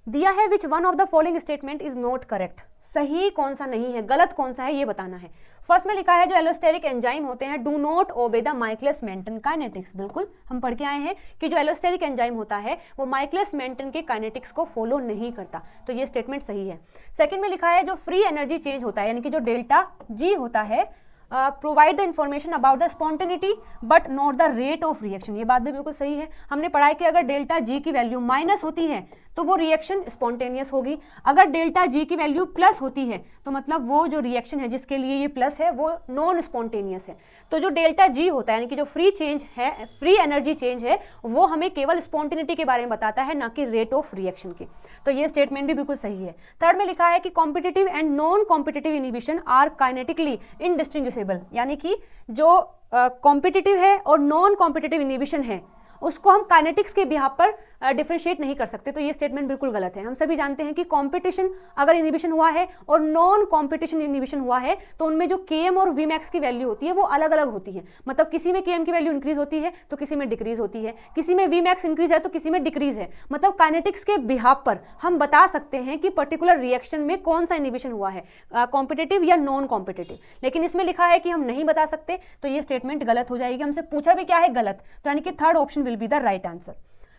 दिया है विच one of the following statement is not correct. सही कौन सा नहीं है, गलत कौन सा है ये बताना है। फर्स्ट में लिखा है जो एलोस्टेरिक एंजाइम होते हैं do not obey the Michaelis Menten kinetics. बिल्कुल हम पढ़ के आए हैं कि जो एलोस्टेरिक एंजाइम होता है वो माइकलिस मेंटन के काइनेटिक्स को फॉलो नहीं करता, तो ये स्टेटमेंट सही है। सेकंड में लिखा है जो फ्री एनर्जी चेंज होता है यानी कि जो डेल्टा जी होता है provide the information about the spontaneity but not the rate of reaction. ये बात भी बिल्कुल सही है। हमने पढ़ा है कि अगर डेल्टा जी की वैल्यू माइनस होती है तो वो रिएक्शन स्पॉन्टेनियस होगी, अगर डेल्टा जी की वैल्यू प्लस होती है तो मतलब वो जो रिएक्शन है जिसके लिए ये प्लस है वो नॉन स्पॉन्टेनियस है। तो जो डेल्टा जी होता है यानी कि जो फ्री चेंज है, फ्री एनर्जी चेंज है, वो हमें केवल स्पॉन्टेनिटी के बारे में बताता है ना कि रेट ऑफ रिएक्शन के। तो ये स्टेटमेंट भी बिल्कुल सही है। थर्ड में लिखा है कि competitive and non competitive inhibition are kinetically indistinguishable, यानी कि जो कॉम्पिटिटिव है और नॉन कॉम्पिटिटिव इनिबिशन है उसको हम काइनेटिक्स के बिहाफ पर डिफरेंशिएट नहीं कर सकते। तो ये स्टेटमेंट बिल्कुल गलत है। हम सभी जानते हैं कि कंपटीशन अगर इनिबिशन हुआ है और नॉन कंपटीशन इनिबिशन हुआ है तो उनमें जो Km और Vmax की वैल्यू होती है वो अलग अलग होती है। मतलब किसी में Km की वैल्यू इंक्रीज होती है तो किसी में डिक्रीज होती है, किसी में Vmax इंक्रीज है तो किसी में डिक्रीज है। मतलब काइनेटिक्स के बिहाफ पर हम बता सकते हैं कि पर्टिकुलर रिएक्शन में कौन सा इनिबिशन हुआ है, कॉम्पिटिटिव या नॉन कॉम्पिटिटिव। लेकिन इसमें लिखा है कि हम नहीं बता सकते, तो ये स्टेटमेंट गलत हो जाएगी। हमसे पूछा भी क्या है, गलत, तो यानी कि third option will be the right answer.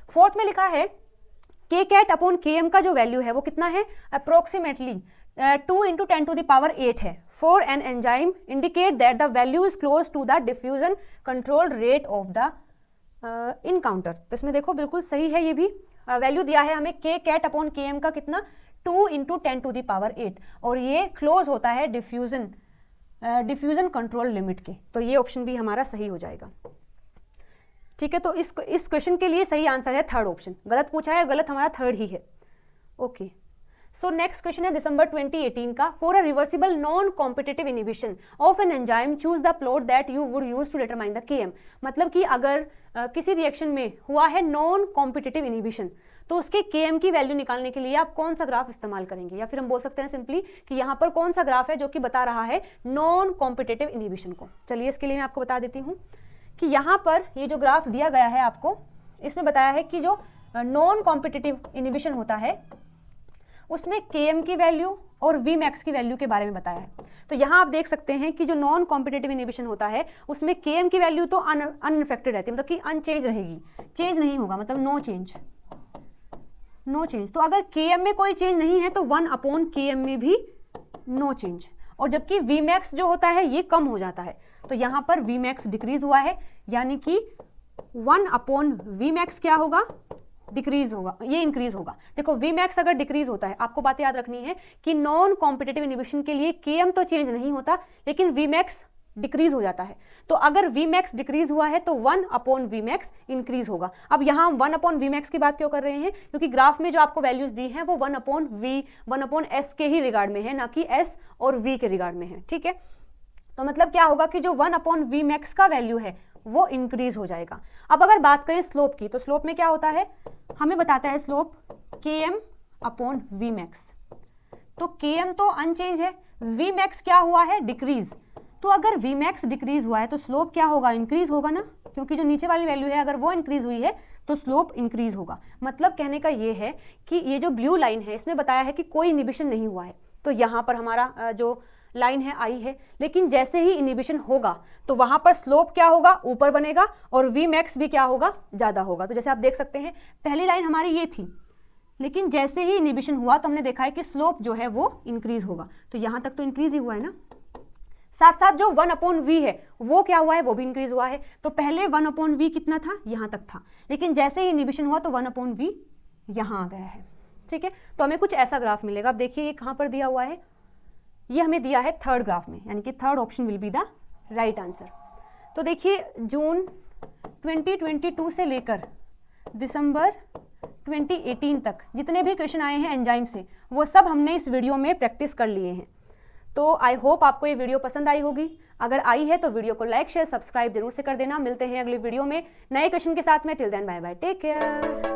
Fourth में लिखा है के कैट अपॉन Km का जो वैल्यू है वो कितना है, approximately 2 into 10 to the power 8 है। For an enzyme indicate that the value is close to the diffusion control rate of the encounter. तो इसमें देखो बिल्कुल सही है, ये भी वैल्यू दिया है हमें के कैट अपॉन Km का कितना 2 इंटू 10 टू द पावर 8 और ये क्लोज होता है डिफ्यूजन कंट्रोल लिमिट के। तो ये ऑप्शन भी हमारा सही हो जाएगा। ठीक है, तो इस क्वेश्चन के लिए सही आंसर है थर्ड ऑप्शन। गलत पूछा है, गलत हमारा थर्ड ही है। ओके, सो नेक्स्ट क्वेश्चन है दिसंबर 2018 का। For a reversible non competitive inhibition of an enzyme choose the plot that you would use to determine the Km। मतलब कि अगर किसी रिएक्शन में हुआ है नॉन कॉम्पिटिटिव इनिबिशन तो उसके Km की वैल्यू निकालने के लिए आप कौन सा ग्राफ इस्तेमाल करेंगे, या फिर हम बोल सकते हैं सिंपली कि यहाँ पर कौन सा ग्राफ है जो कि बता रहा है नॉन कॉम्पिटिटिव इनिबिशन को। चलिए इसके लिए मैं आपको बता देती हूँ कि यहाँ पर ये जो ग्राफ दिया गया है आपको, इसमें बताया है कि जो नॉन कॉम्पिटिटिव इनिबिशन होता है उसमें Km की वैल्यू और Vmax की वैल्यू के बारे में बताया है। तो यहाँ आप देख सकते हैं कि जो नॉन कॉम्पिटिटिव इनिबिशन होता है उसमें Km की वैल्यू तो अनइफेक्टेड रहती है, मतलब कि अनचेंज रहेगी, चेंज नहीं होगा, मतलब नो चेंज। तो अगर Km में कोई चेंज नहीं है तो 1 अपॉन Km में भी नो चेंज, और जबकि Vmax जो होता है ये कम हो जाता है। तो यहाँ पर वी मैक्स डिक्रीज हुआ है, यानी कि 1/वी मैक्स क्या होगा, डिक्रीज होगा, ये इंक्रीज होगा। देखो वी मैक्स अगर डिक्रीज होता है, आपको बातें याद रखनी है कि नॉन कॉम्पिटिटिव इनहिबिशन के लिए Km तो चेंज नहीं होता, लेकिन वी मैक्स डिक्रीज हो जाता है। तो अगर वी मैक्स डिक्रीज हुआ है तो 1/वी मैक्स इंक्रीज होगा। अब यहाँ हम 1/वी मैक्स की बात क्यों कर रहे हैं, क्योंकि ग्राफ में जो आपको वैल्यूज दी हैं वो 1/v 1/s के ही रिगार्ड में है, ना कि s और v के रिगार्ड में है, ठीक है। तो मतलब क्या होगा कि जो 1/वी मैक्स का वैल्यू है वो इंक्रीज हो जाएगा। अब अगर बात करें स्लोप की, तो स्लोप में क्या होता है, हमें बताता है स्लोप Km/वी मैक्स। तो Km तो अनचेंज है, वी मैक्स क्या हुआ है, डिक्रीज। तो अगर वी मैक्स डिक्रीज हुआ है तो स्लोप क्या होगा, इंक्रीज होगा ना, क्योंकि जो नीचे वाली वैल्यू है अगर वो इंक्रीज हुई है तो स्लोप इंक्रीज होगा। मतलब कहने का ये है कि ये जो ब्लू लाइन है इसमें बताया है कि कोई इनहिबिशन नहीं हुआ है, तो यहाँ पर हमारा जो लाइन है आई है, लेकिन जैसे ही इनहिबिशन होगा तो वहां पर स्लोप क्या होगा, ऊपर बनेगा, और वी मैक्स भी क्या होगा, ज्यादा होगा। तो जैसे आप देख सकते हैं पहली लाइन हमारी ये थी, लेकिन जैसे ही इनहिबिशन हुआ तो हमने देखा है कि स्लोप जो है वो इंक्रीज होगा। तो यहां तक तो इंक्रीज ही हुआ है ना, साथ साथ जो 1/v है वो क्या हुआ है, वो भी इंक्रीज हुआ है। तो पहले 1/v कितना था, यहां तक था, लेकिन जैसे ही इनहिबिशन हुआ तो 1/v यहां आ गया है, ठीक है। तो हमें कुछ ऐसा ग्राफ मिलेगा। अब देखिए ये कहां पर दिया हुआ है, ये हमें दिया है थर्ड ग्राफ में, यानी कि third option will be the right answer. तो देखिए जून 2022 से लेकर दिसंबर 2018 तक जितने भी क्वेश्चन आए हैं एंजाइम से, वो सब हमने इस वीडियो में प्रैक्टिस कर लिए हैं। तो आई होप आपको ये वीडियो पसंद आई होगी। अगर आई है तो वीडियो को लाइक शेयर सब्सक्राइब जरूर से कर देना। मिलते हैं अगली वीडियो में नए क्वेश्चन के साथ में। Till then bye bye, take care.